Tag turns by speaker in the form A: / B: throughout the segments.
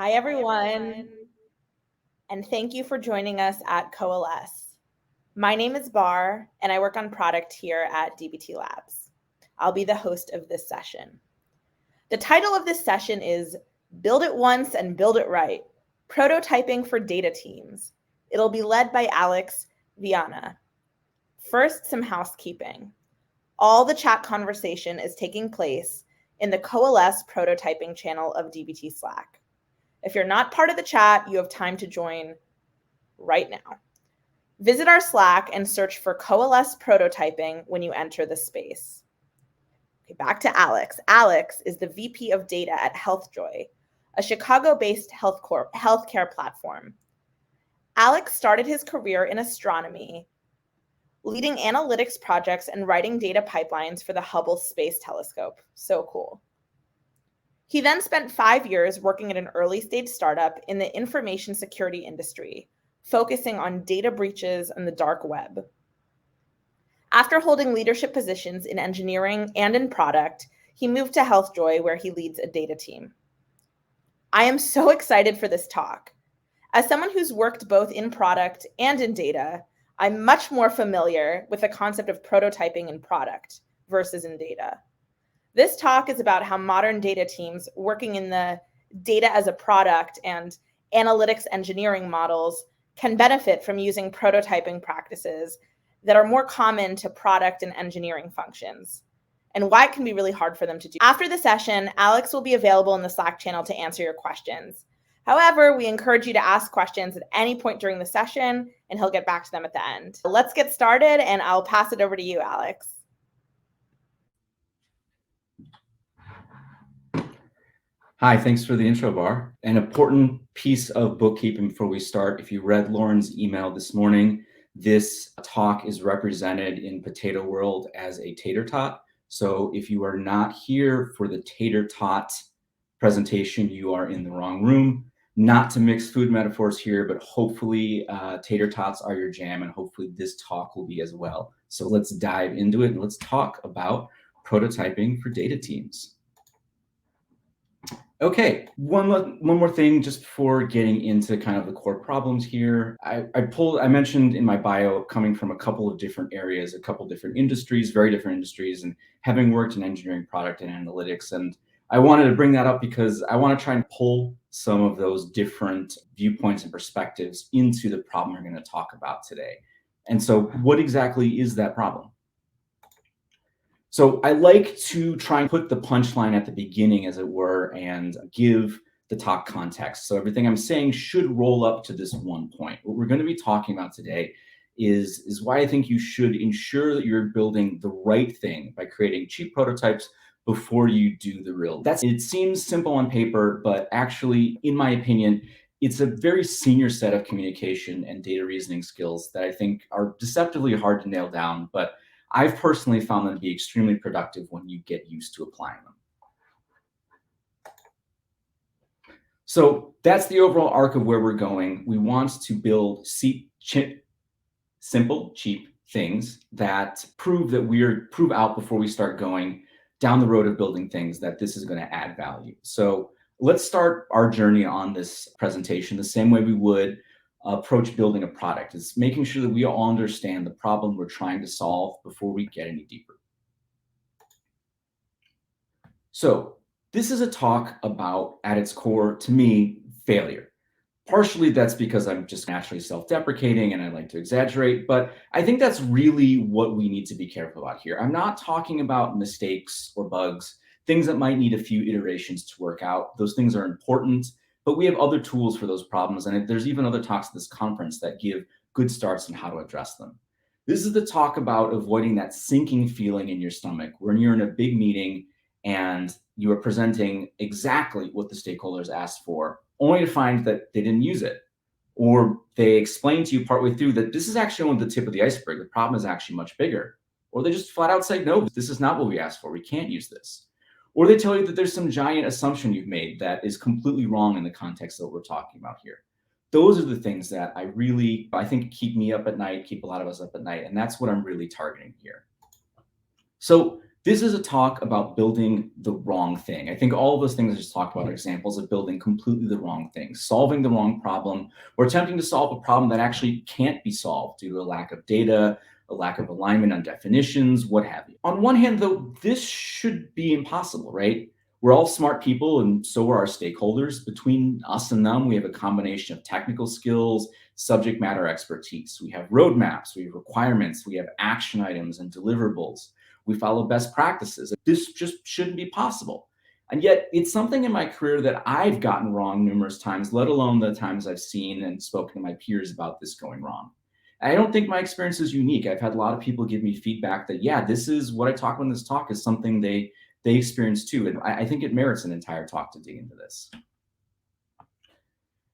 A: Hi, everyone, and thank you for joining us at Coalesce. My name is Bar, and I work on product here at DBT Labs. I'll be the host of this session. The title of this session is Build It Once and Build It Right, Prototyping for Data Teams. It'll be led by Alex Viana. First, some housekeeping. All the chat conversation is taking place in the Coalesce prototyping channel of DBT Slack. If you're not part of the chat, you have time to join right now. Visit our Slack and search for Coalesce Prototyping when you enter the space. Okay, back to Alex. Alex is the VP of Data at HealthJoy, a Chicago-based healthcare platform. Alex started his career in astronomy, leading analytics projects and writing data pipelines for the Hubble Space Telescope. So cool. He then spent 5 years working at an early-stage startup in the information security industry, focusing on data breaches and the dark web. After holding leadership positions in engineering and in product, he moved to HealthJoy, where he leads a data team. I am so excited for this talk. As someone who's worked both in product and in data, I'm much more familiar with the concept of prototyping in product versus in data. This talk is about how modern data teams working in the data as a product and analytics engineering models can benefit from using prototyping practices that are more common to product and engineering functions, and why it can be really hard for them to do. After the session, Alex will be available in the Slack channel to answer your questions. However, we encourage you to ask questions at any point during the session, and he'll get back to them at the end. Let's get started, and I'll pass it over to you, Alex.
B: Hi, thanks for the intro, Bar. An important piece of bookkeeping before we start. If you read Lauren's email this morning, this talk is represented in Potato World as a tater tot. So if you are not here for the tater tot presentation, you are in the wrong room. Not to mix food metaphors here, but hopefully tater tots are your jam, and hopefully this talk will be as well. So let's dive into it and let's talk about prototyping for data teams. Okay, one more thing just before getting into kind of the core problems here. I mentioned in my bio coming from a couple of different areas, a couple of different industries, very different industries, and having worked in engineering, product, and analytics. And I wanted to bring that up because I want to try and pull some of those different viewpoints and perspectives into the problem we're going to talk about today. And so what exactly is that problem? So I like to try and put the punchline at the beginning, as it were, and give the talk context. So everything I'm saying should roll up to this one point. What we're going to be talking about today is why I think you should ensure that you're building the right thing by creating cheap prototypes before you do the real. It seems simple on paper, but actually, in my opinion, it's a very senior set of communication and data reasoning skills that I think are deceptively hard to nail down, but I've personally found them to be extremely productive when you get used to applying them. So that's the overall arc of where we're going. We want to build simple, cheap things that prove out before we start going down the road of building things that this is going to add value. So let's start our journey on this presentation the same way we would approach building a product. Is making sure that we all understand the problem we're trying to solve before we get any deeper. So this is a talk about, at its core, to me, failure. Partially that's because I'm just naturally self-deprecating and I like to exaggerate, but I think that's really what we need to be careful about here. I'm not talking about mistakes or bugs, things that might need a few iterations to work out. Those things are important, but we have other tools for those problems. And there's even other talks at this conference that give good starts on how to address them. This is the talk about avoiding that sinking feeling in your stomach when you're in a big meeting and you are presenting exactly what the stakeholders asked for, only to find that they didn't use it. Or they explain to you partway through that this is actually only the tip of the iceberg. The problem is actually much bigger. Or they just flat out say, no, this is not what we asked for. We can't use this. Or they tell you that there's some giant assumption you've made that is completely wrong in the context that we're talking about here. Those are the things that I think keep me up at night, keep a lot of us up at night. And that's what I'm really targeting here. So This is a talk about building the wrong thing. I think all of those things I just talked about are examples of building completely the wrong thing, solving the wrong problem, or attempting to solve a problem that actually can't be solved due to a lack of data, a lack of alignment on definitions, what have you. On one hand, though, this should be impossible, right? We're all smart people, and so are our stakeholders. Between us and them, we have a combination of technical skills, subject matter expertise. We have roadmaps, we have requirements, we have action items and deliverables. We follow best practices. This just shouldn't be possible. And yet it's something in my career that I've gotten wrong numerous times, let alone the times I've seen and spoken to my peers about this going wrong. And I don't think my experience is unique. I've had a lot of people give me feedback that, yeah, this is what I talk about in this talk is something they experience too. And I think it merits an entire talk to dig into this.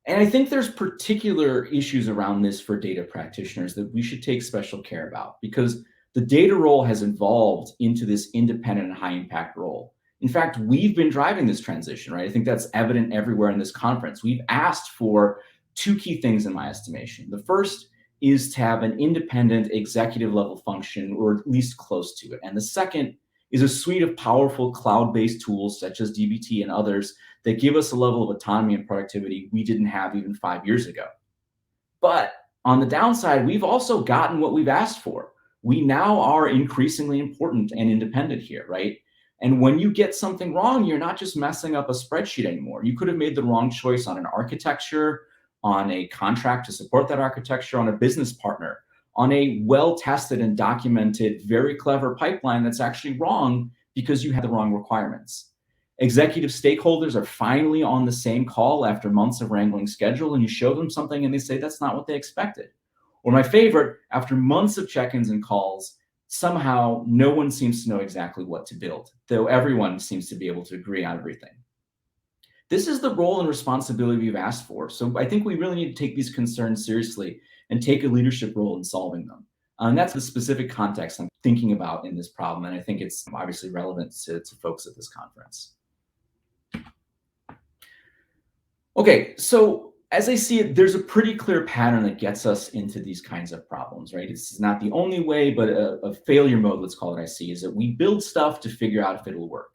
B: And I think there's particular issues around this for data practitioners that we should take special care about, because the data role has evolved into this independent and high impact role. In fact, we've been driving this transition, right? I think that's evident everywhere in this conference. We've asked for two key things in my estimation. The first is to have an independent executive level function, or at least close to it. And the second is a suite of powerful cloud-based tools such as dbt and others that give us a level of autonomy and productivity we didn't have even 5 years ago. But on the downside, we've also gotten what we've asked for. We now are increasingly important and independent here, right? And when you get something wrong, you're not just messing up a spreadsheet anymore. You could have made the wrong choice on an architecture, on a contract to support that architecture, on a business partner, on a well-tested and documented, very clever pipeline that's actually wrong because you had the wrong requirements. Executive stakeholders are finally on the same call after months of wrangling schedule, and you show them something and they say that's not what they expected. Or my favorite, after months of check-ins and calls, somehow no one seems to know exactly what to build, though everyone seems to be able to agree on everything. This is the role and responsibility we've asked for. So I think we really need to take these concerns seriously and take a leadership role in solving them. And that's the specific context I'm thinking about in this problem. And I think it's obviously relevant to folks at this conference. Okay, so as I see it, there's a pretty clear pattern that gets us into these kinds of problems, right? It's not the only way, but a failure mode, let's call it, I see, is that we build stuff to figure out if it'll work.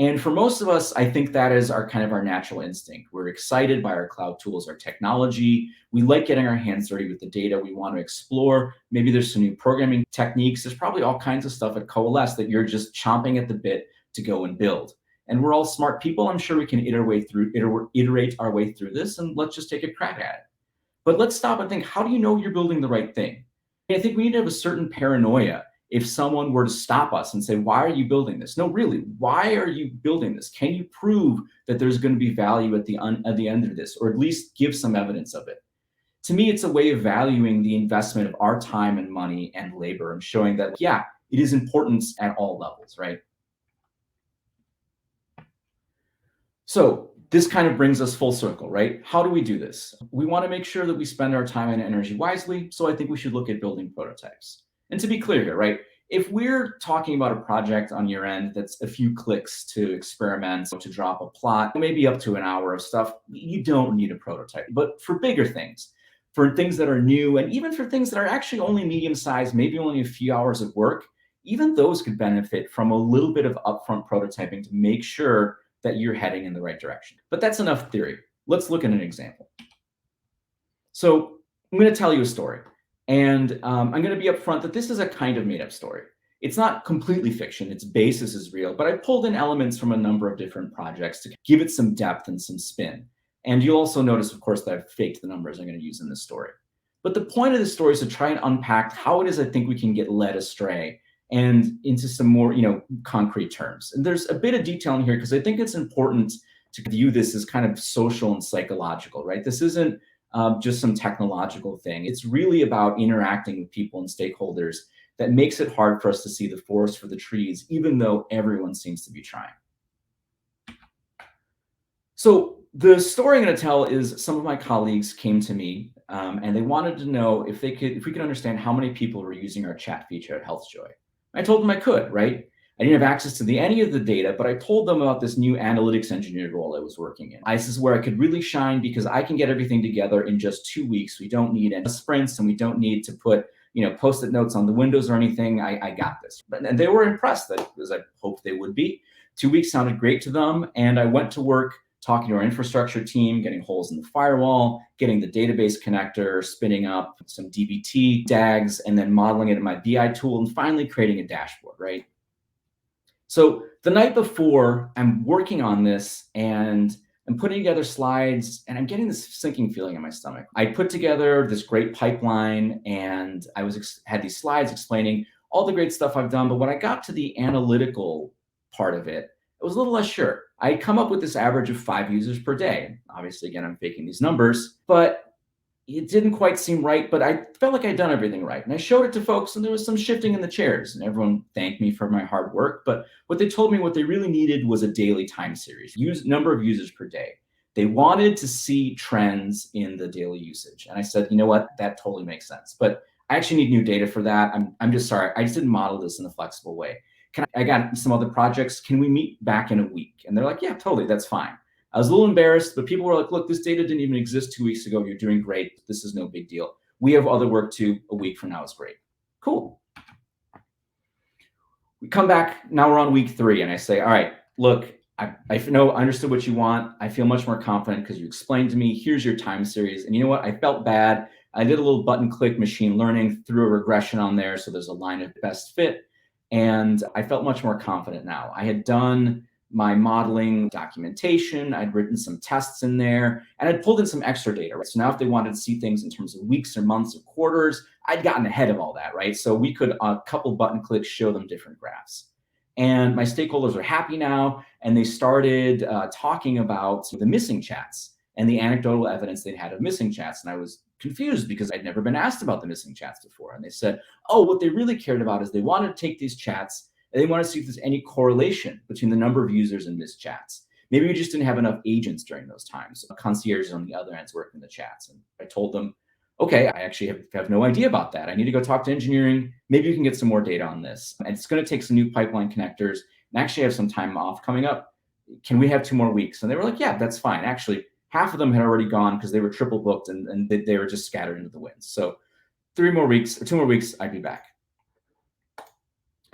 B: And for most of us, I think that is our kind of our natural instinct. We're excited by our cloud tools, our technology. We like getting our hands dirty with the data. We want to explore. Maybe there's some new programming techniques. There's probably all kinds of stuff at Coalesce that you're just chomping at the bit to go and build. And we're all smart people. I'm sure we can iterate our way through this, and let's just take a crack at it. But let's stop and think, how do you know you're building the right thing? I think we need to have a certain paranoia if someone were to stop us and say, why are you building this? No, really, why are you building this? Can you prove that there's going to be value at the end of this, or at least give some evidence of it? To me, it's a way of valuing the investment of our time and money and labor and showing that, yeah, it is important at all levels, right? So this kind of brings us full circle, right? How do we do this? We want to make sure that we spend our time and energy wisely. So I think we should look at building prototypes. And to be clear here, right? If we're talking about a project on your end that's a few clicks to experiment, to drop a plot, maybe up to an hour of stuff, you don't need a prototype. But for bigger things, for things that are new, and even for things that are actually only medium-sized, maybe only a few hours of work, even those could benefit from a little bit of upfront prototyping to make sure that you're heading in the right direction. But that's enough theory. Let's look at an example. So I'm going to tell you a story. And I'm going to be upfront that this is a kind of made-up story. It's not completely fiction. Its basis is real. But I pulled in elements from a number of different projects to give it some depth and some spin. And you'll also notice, of course, that I've faked the numbers I'm going to use in this story. But the point of the story is to try and unpack how it is I think we can get led astray and into some more, concrete terms. And there's a bit of detail in here because I think it's important to view this as kind of social and psychological, right? This isn't just some technological thing. It's really about interacting with people and stakeholders that makes it hard for us to see the forest for the trees, even though everyone seems to be trying. So the story I'm going to tell is some of my colleagues came to me and they wanted to know if we could understand how many people were using our chat feature at HealthJoy. I told them I could, right? I didn't have access to any of the data, but I told them about this new analytics engineer role I was working in. This is where I could really shine because I can get everything together in just 2 weeks. We don't need any sprints and we don't need to put Post-it notes on the windows or anything. I got this. And they were impressed, as I hoped they would be. 2 weeks sounded great to them. And I went to work talking to our infrastructure team, getting holes in the firewall, getting the database connector, spinning up some dbt DAGs, and then modeling it in my BI tool, and finally creating a dashboard, right? So the night before, I'm working on this and I'm putting together slides, and I'm getting this sinking feeling in my stomach. I put together this great pipeline, and I had these slides explaining all the great stuff I've done. But when I got to the analytical part of it, I was a little less sure. I come up with this average of 5 users per day. Obviously, again, I'm faking these numbers, but it didn't quite seem right, but I felt like I'd done everything right. And I showed it to folks, and there was some shifting in the chairs, and everyone thanked me for my hard work. But what they told me, what they really needed was a daily time series, number of users per day. They wanted to see trends in the daily usage. And I said, you know what, that totally makes sense. But I actually need new data for that. I'm just sorry. I just didn't model this in a flexible way. I got some other projects. Can we meet back in a week? And they're like, yeah, totally. That's fine. I was a little embarrassed, but people were like, look, this data didn't even exist 2 weeks ago. You're doing great. This is no big deal. We have other work too. A week from now is great. Cool. We come back. Now we're on week 3. And I say, all right, look, I understood what you want. I feel much more confident because you explained to me, here's your time series. And you know what? I felt bad. I did a little button click machine learning, threw a regression on there. So there's a line of best fit. And I felt much more confident now. I had done my modeling documentation. I'd written some tests in there, and I'd pulled in some extra data. Right? So now if they wanted to see things in terms of weeks or months or quarters, I'd gotten ahead of all that, right? So we could, a couple button clicks, show them different graphs. And my stakeholders are happy now, and they started talking about the missing chats and the anecdotal evidence they'd had of missing chats. And I was confused because I'd never been asked about the missing chats before. And they said, oh, what they really cared about is they wanted to take these chats and they wanted to see if there's any correlation between the number of users and missed chats. Maybe we just didn't have enough agents during those times. Concierges on the other ends working the chats. And I told them, okay, I actually have no idea about that. I need to go talk to engineering. Maybe we can get some more data on this. And it's going to take some new pipeline connectors and actually have some time off coming up. Can we have 2 more weeks? And they were like, yeah, that's fine. Actually, half of them had already gone because they were triple booked and they were just scattered into the winds. So 2 more weeks, I'd be back.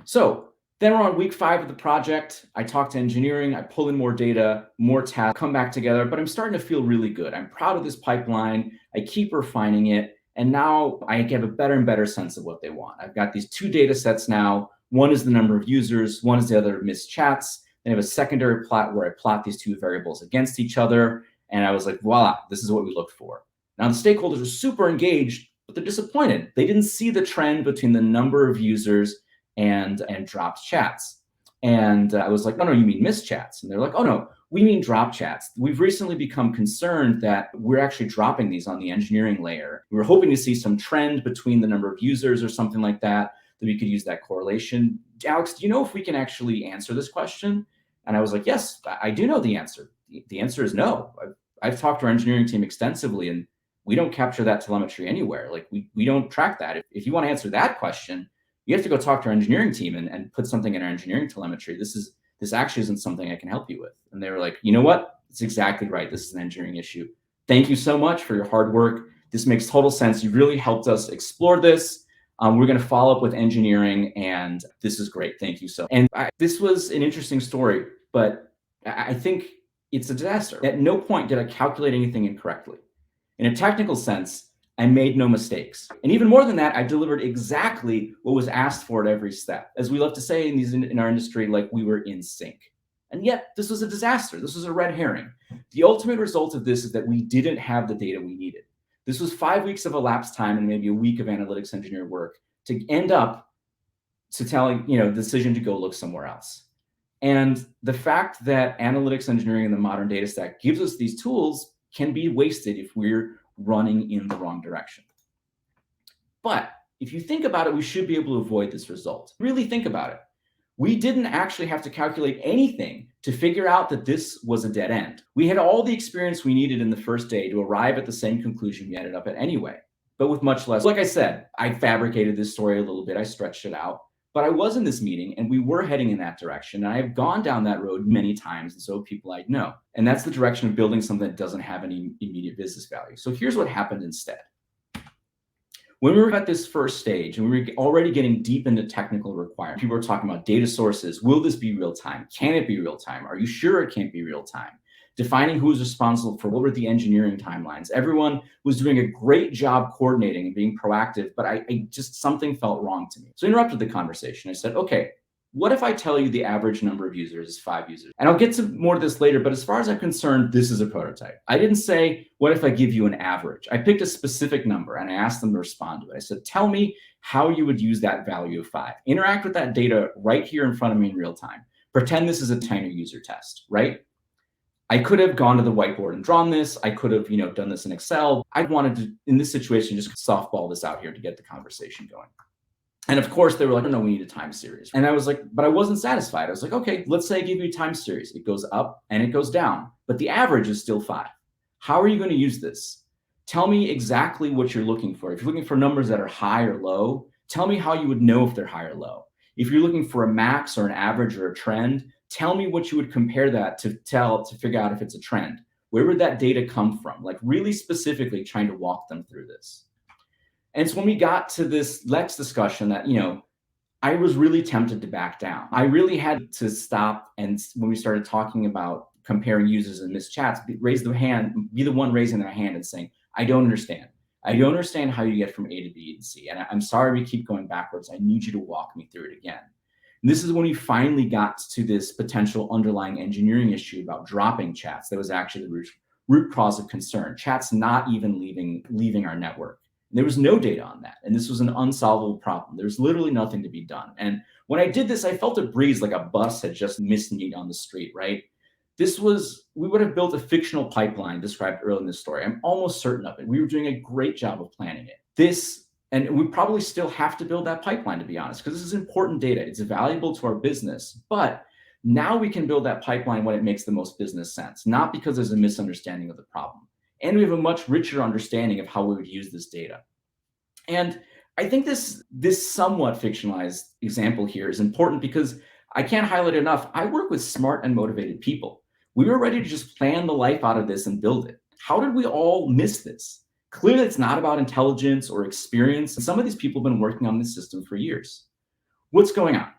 B: So then we're on week 5 of the project. I talk to engineering, I pull in more data, more tasks, come back together, but I'm starting to feel really good. I'm proud of this pipeline. I keep refining it. And now I have a better and better sense of what they want. I've got these 2 data sets now. One is the number of users, one is the other missed chats. Then I have a secondary plot where I plot these 2 variables against each other. And I was like, voila, this is what we looked for. Now the stakeholders are super engaged, but they're disappointed. They didn't see the trend between the number of users and dropped chats. And I was like, oh no, you mean missed chats? And they're like, oh no, we mean drop chats. We've recently become concerned that we're actually dropping these on the engineering layer. We were hoping to see some trend between the number of users or something like that we could use that correlation. Alex, do you know if we can actually answer this question? And I was like, yes, I do know the answer. The answer is no. I've talked to our engineering team extensively, and we don't capture that telemetry anywhere. Like we don't track that. If you want to answer that question, you have to go talk to our engineering team and put something in our engineering telemetry. This actually isn't something I can help you with. And they were like, you know what? It's exactly right. This is an engineering issue. Thank you so much for your hard work. This makes total sense. You really helped us explore this. We're going to follow up with engineering, and this is great. Thank you so much. And this was an interesting story, but I think it's a disaster. At no point did I calculate anything incorrectly. In a technical sense, I made no mistakes. And even more than that, I delivered exactly what was asked for at every step. As we love to say in our industry, like we were in sync. And yet this was a disaster. This was a red herring. The ultimate result of this is that we didn't have the data we needed. This was 5 weeks of elapsed time and maybe a week of analytics engineer work to end up to telling, the decision to go look somewhere else. And the fact that analytics engineering in the modern data stack gives us these tools can be wasted if we're running in the wrong direction. But if you think about it, we should be able to avoid this result. Really think about it. We didn't actually have to calculate anything to figure out that this was a dead end. We had all the experience we needed in the first day to arrive at the same conclusion we ended up at anyway, but with much less. Like I said, I fabricated this story a little bit. I stretched it out, but I was in this meeting and we were heading in that direction. And I've gone down that road many times. And so people I know, and that's the direction of building something that doesn't have any immediate business value. So here's what happened instead. when we were at this first stage and we were already getting deep into technical requirements, people were talking about data sources. Will this be real time? Can it be real time? Are you sure it can't be real time? Defining who's responsible for what were the engineering timelines. Everyone was doing a great job coordinating and being proactive, but I just, something felt wrong to me. So I interrupted the conversation. I said, okay, what if I tell you the average number of users is 5 users? And I'll get to more of this later, but as far as I'm concerned, this is a prototype. I didn't say, what if I give you an average? I picked a specific number and I asked them to respond to it. I said, tell me how you would use that value of 5. Interact with that data right here in front of me in real time. Pretend this is a tiny user test, right? I could have gone to the whiteboard and drawn this. I could have, done this in Excel. I wanted to, in this situation, just softball this out here to get the conversation going. And of course, they were like, no, we need a time series. And I was like, but I wasn't satisfied. I was like, okay, let's say I give you a time series. It goes up and it goes down, but the average is still 5. How are you going to use this? Tell me exactly what you're looking for. If you're looking for numbers that are high or low, tell me how you would know if they're high or low. If you're looking for a max or an average or a trend, tell me what you would compare that to figure out if it's a trend. Where would that data come from? Like really specifically trying to walk them through this. And so when we got to this next discussion that, I was really tempted to back down. I really had to stop. And when we started talking about comparing users and missed chats, raise the hand, be the one raising their hand and saying, I don't understand. I don't understand how you get from A to B and C. And I'm sorry we keep going backwards. I need you to walk me through it again. And this is when we finally got to this potential underlying engineering issue about dropping chats. That was actually the root cause of concern. Chats not even leaving our network. There was no data on that. And this was an unsolvable problem. There's literally nothing to be done. And when I did this, I felt a breeze like a bus had just missed me on the street, right? We would have built a fictional pipeline described earlier in this story. I'm almost certain of it. We were doing a great job of planning it. And we probably still have to build that pipeline, to be honest, because this is important data. It's valuable to our business. But now we can build that pipeline when it makes the most business sense, not because there's a misunderstanding of the problem. And we have a much richer understanding of how we would use this data. And I think this somewhat fictionalized example here is important because I can't highlight it enough. I work with smart and motivated people. We were ready to just plan the life out of this and build it. How did we all miss this? Clearly, it's not about intelligence or experience. And some of these people have been working on this system for years. What's going on?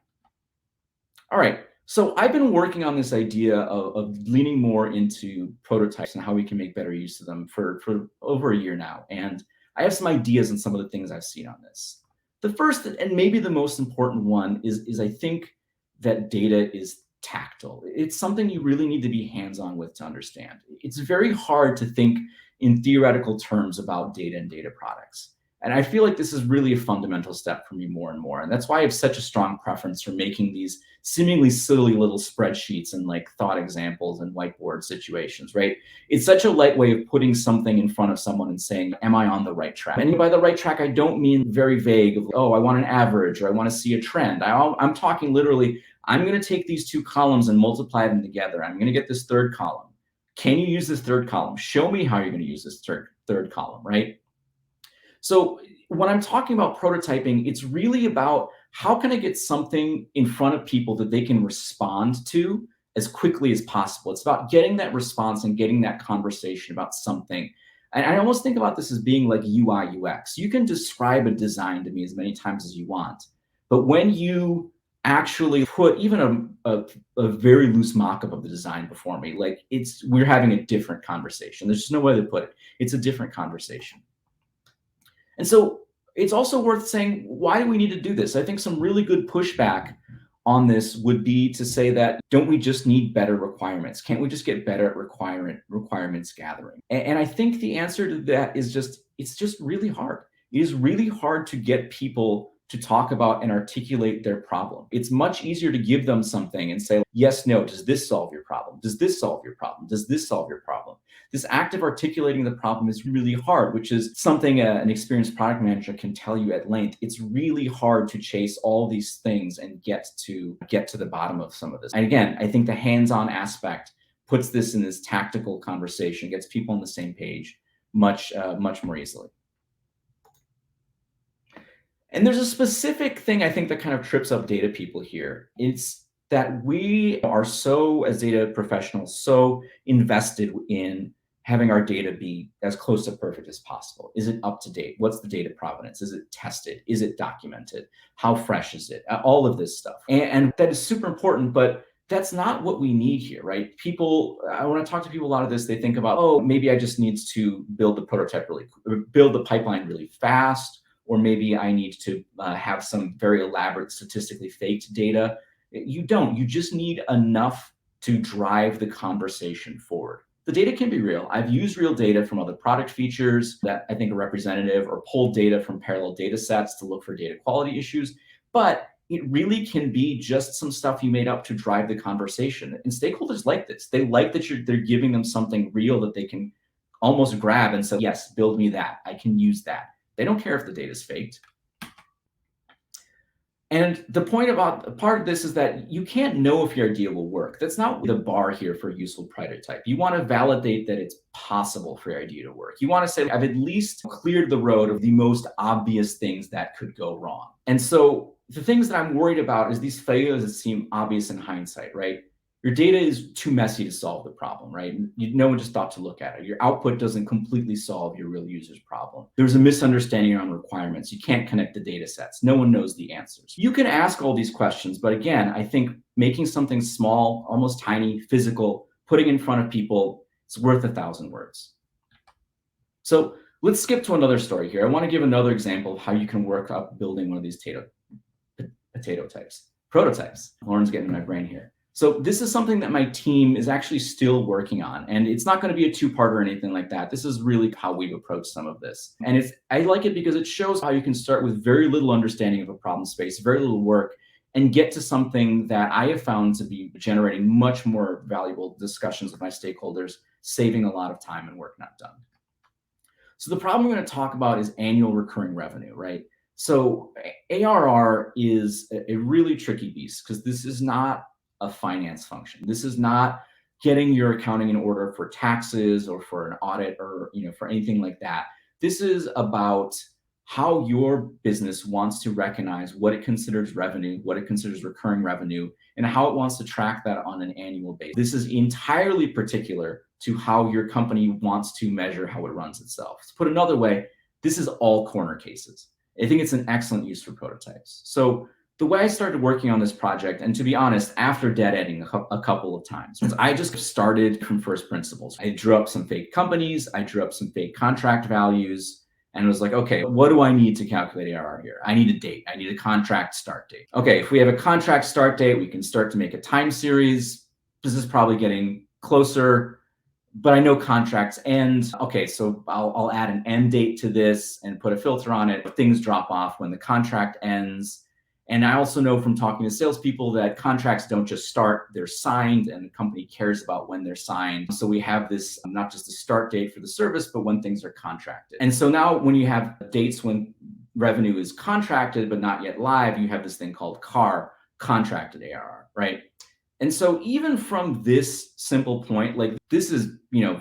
B: All right. So I've been working on this idea of leaning more into prototypes and how we can make better use of them for over a year now. And I have some ideas on some of the things I've seen on this. The first and maybe the most important one is I think that data is tactile. It's something you really need to be hands-on with to understand. It's very hard to think in theoretical terms about data and data products. And I feel like this is really a fundamental step for me more and more. And that's why I have such a strong preference for making these seemingly silly little spreadsheets and like thought examples and whiteboard situations, right? It's such a light way of putting something in front of someone and saying, am I on the right track? And by the right track, I don't mean very vague of, oh, I want an average or I want to see a trend. I'm talking literally, I'm going to take these 2 columns and multiply them together. I'm going to get this 3rd column. Can you use this 3rd column? Show me how you're going to use this third column, right? So when I'm talking about prototyping, it's really about how can I get something in front of people that they can respond to as quickly as possible. It's about getting that response and getting that conversation about something. And I almost think about this as being like UI, UX. You can describe a design to me as many times as you want, but when you actually put even a very loose mock-up of the design before me, like we're having a different conversation. There's just no way to put it. It's a different conversation. And so it's also worth saying, why do we need to do this? I think some really good pushback on this would be to say that, don't we just need better requirements? Can't we just get better at requirements gathering? And I think the answer to that is it's just really hard. It is really hard to get people to talk about and articulate their problem. It's much easier to give them something and say, yes, no, does this solve your problem? Does this solve your problem? Does this solve your problem? This act of articulating the problem is really hard, which is something an experienced product manager can tell you at length. It's really hard to chase all these things and get to the bottom of some of this. And again, I think the hands-on aspect puts this in this tactical conversation, gets people on the same page much more easily. And there's a specific thing I think that kind of trips up data people here. It's that we are so, as data professionals, so invested in having our data be as close to perfect as possible. Is it up to date? What's the data provenance? Is it tested? Is it documented? How fresh is it? All of this stuff. And that is super important, but that's not what we need here, right? People, when I talk to people a lot of this, they think about, oh, maybe I just need to build the prototype build the pipeline really fast, or maybe I need to have some very elaborate statistically faked data. You don't. You just need enough to drive the conversation forward. The data can be real. I've used real data from other product features that I think are representative, or pulled data from parallel data sets to look for data quality issues. But it really can be just some stuff you made up to drive the conversation. And stakeholders like this. They like that they're giving them something real that they can almost grab and say, yes, build me that. I can use that. They don't care if the data is faked. And the point about part of this is that you can't know if your idea will work. That's not the bar here for a useful prototype. You want to validate that it's possible for your idea to work. You want to say, I've at least cleared the road of the most obvious things that could go wrong. And so the things that I'm worried about is these failures that seem obvious in hindsight, right? Your data is too messy to solve the problem, right? No one just thought to look at it. Your output doesn't completely solve your real user's problem. There's a misunderstanding around requirements. You can't connect the data sets. No one knows the answers. You can ask all these questions, but again, I think making something small, almost tiny, physical, putting in front of people, it's worth 1,000 words. So let's skip to another story here. I want to give another example of how you can work up building one of these prototypes. Lauren's getting in my brain here. So this is something that my team is actually still working on, and it's not going to be a two-part or anything like that. This is really how we've approached some of this. And I like it because it shows how you can start with very little understanding of a problem space, very little work, and get to something that I have found to be generating much more valuable discussions with my stakeholders, saving a lot of time and work not done. So the problem we're going to talk about is annual recurring revenue, right? So ARR is a really tricky beast because this is not a finance function. This is not getting your accounting in order for taxes or for an audit or for anything like that. This is about how your business wants to recognize what it considers revenue, what it considers recurring revenue, and how it wants to track that on an annual basis. This is entirely particular to how your company wants to measure how it runs itself. To put another way, this is all corner cases. I think it's an excellent use for prototypes. So the way I started working on this project, and to be honest, after dead ending a couple of times, was I just started from first principles. I drew up some fake companies, I drew up some fake contract values, and was like, okay, what do I need to calculate ARR here? I need a date. I need a contract start date. Okay, if we have a contract start date, we can start to make a time series. This is probably getting closer, but I know contracts end. Okay, so I'll add an end date to this and put a filter on it. Things drop off when the contract ends. And I also know from talking to salespeople that contracts don't just start, they're signed, and the company cares about when they're signed. So we have this, not just a start date for the service, but when things are contracted. And so now when you have dates when revenue is contracted but not yet live, you have this thing called CAR, contracted ARR, right? And so even from this simple point, like this is,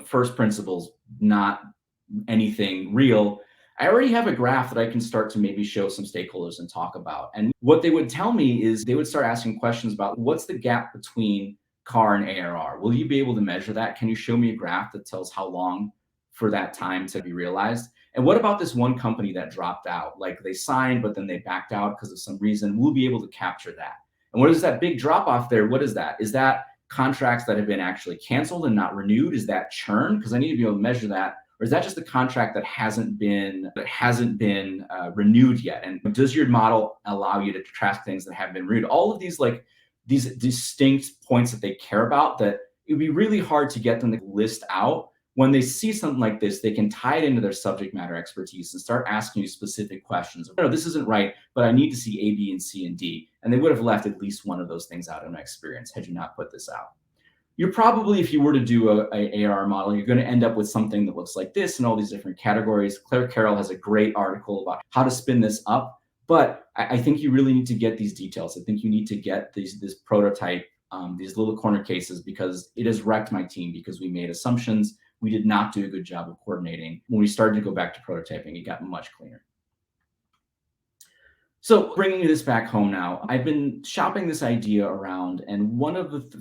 B: first principles, not anything real. I already have a graph that I can start to maybe show some stakeholders and talk about. And what they would tell me is they would start asking questions about what's the gap between CAR and ARR? Will you be able to measure that? Can you show me a graph that tells how long for that time to be realized? And what about this one company that dropped out? Like they signed, but then they backed out because of some reason. We'll be able to capture that. And what is that big drop off there? What is that? Is that contracts that have been actually canceled and not renewed? Is that churn? Because I need to be able to measure that. Or is that just a contract that hasn't been renewed yet? And does your model allow you to track things that have been renewed? All of these these distinct points that they care about, that it would be really hard to get them to list out. When they see something like this, they can tie it into their subject matter expertise and start asking you specific questions. No, this isn't right, but I need to see A, B, and C, and D. And they would have left at least one of those things out in my experience had you not put this out. You're probably, if you were to do a ARR model, you're going to end up with something that looks like this in all these different categories. Claire Carroll has a great article about how to spin this up, but I think you really need to get these details. I think you need to get this prototype, these little corner cases, because it has wrecked my team because we made assumptions. We did not do a good job of coordinating. When we started to go back to prototyping, it got much cleaner. So bringing this back home now, I've been shopping this idea around, and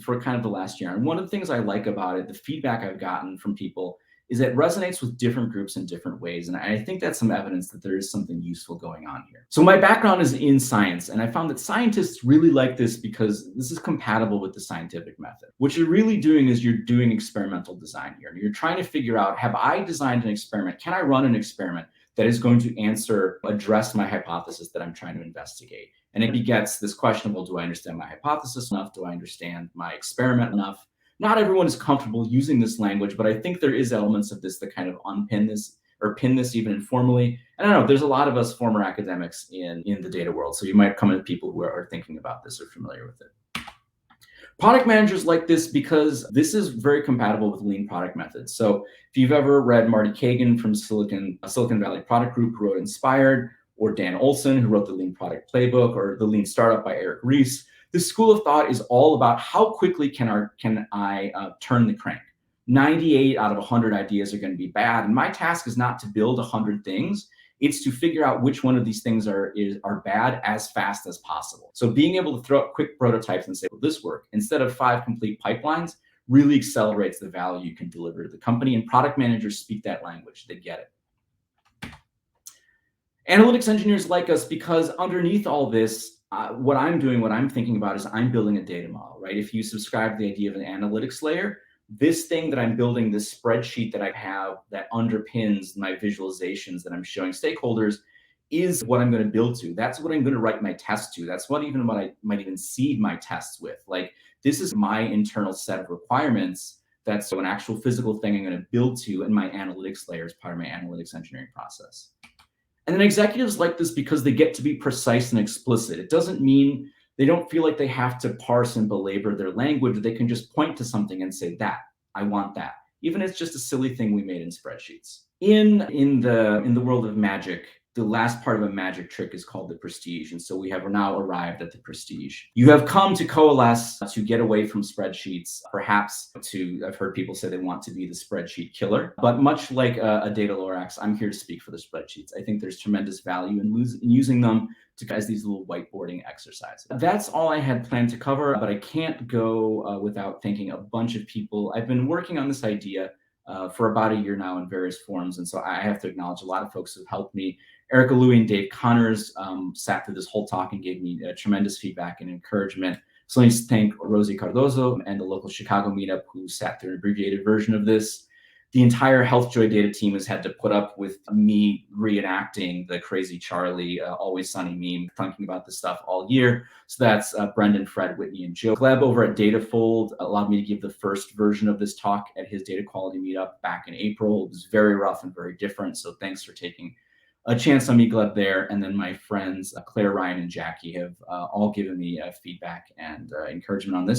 B: for kind of the last year, and one of the things I like about it, the feedback I've gotten from people, is it resonates with different groups in different ways. And I think that's some evidence that there is something useful going on here. So my background is in science, and I found that scientists really like this because this is compatible with the scientific method. What you're really doing is you're doing experimental design here. And you're trying to figure out, have I designed an experiment? Can I run an experiment that is going to address my hypothesis that I'm trying to investigate? And it begets this question of, well, do I understand my hypothesis enough? Do I understand my experiment enough? Not everyone is comfortable using this language, but I think there is elements of this that kind of unpin this or pin this even informally. And I don't know, there's a lot of us former academics in the data world. So you might come at people who are thinking about this or familiar with it. Product managers like this because this is very compatible with lean product methods. So if you've ever read Marty Kagan from Silicon Valley Product Group, who wrote Inspired, or Dan Olson, who wrote the Lean Product Playbook, or The Lean Startup by Eric Ries, this school of thought is all about how quickly can I turn the crank. 98 out of 100 ideas are going to be bad, and my task is not to build 100 things. It's to figure out which one of these things are bad as fast as possible. So being able to throw up quick prototypes and say, will this work, instead of 5 complete pipelines, really accelerates the value you can deliver to the company. And product managers speak that language. They get it. Analytics engineers like us because underneath all this, what I'm thinking about is I'm building a data model, right? If you subscribe to the idea of an analytics layer, this thing that I'm building, this spreadsheet that I have that underpins my visualizations that I'm showing stakeholders, is what I'm going to build to. That's what I'm going to write my test to. That's what I might even seed my tests with. Like, this is my internal set of requirements. That's an actual physical thing I'm going to build to in my analytics layer as part of my analytics engineering process. And then executives like this because they get to be precise and explicit. It doesn't mean they don't feel like they have to parse and belabor their language. They can just point to something and say, that, I want that. Even if it's just a silly thing we made in spreadsheets. In the world of magic, the last part of a magic trick is called the prestige. And so we have now arrived at the prestige. You have come to coalesce to get away from spreadsheets, perhaps I've heard people say they want to be the spreadsheet killer. But much like a data Lorax, I'm here to speak for the spreadsheets. I think there's tremendous value in using them as these little whiteboarding exercises. That's all I had planned to cover, but I can't go without thanking a bunch of people. I've been working on this idea for about a year now in various forms. And so I have to acknowledge a lot of folks who have helped me. Erica Louie and Dave Connors sat through this whole talk and gave me tremendous feedback and encouragement. So let me thank Rosie Cardozo and the local Chicago meetup who sat through an abbreviated version of this. The entire HealthJoy data team has had to put up with me reenacting the crazy Charlie Always Sunny meme, thinking about this stuff all year. So that's Brendan, Fred, Whitney, and Joe. Gleb over at Datafold allowed me to give the first version of this talk at his data quality meetup back in April. It was very rough and very different. So thanks for taking a chance on me, Gleb, there. And then my friends, Claire, Ryan, and Jackie have all given me feedback and encouragement on this.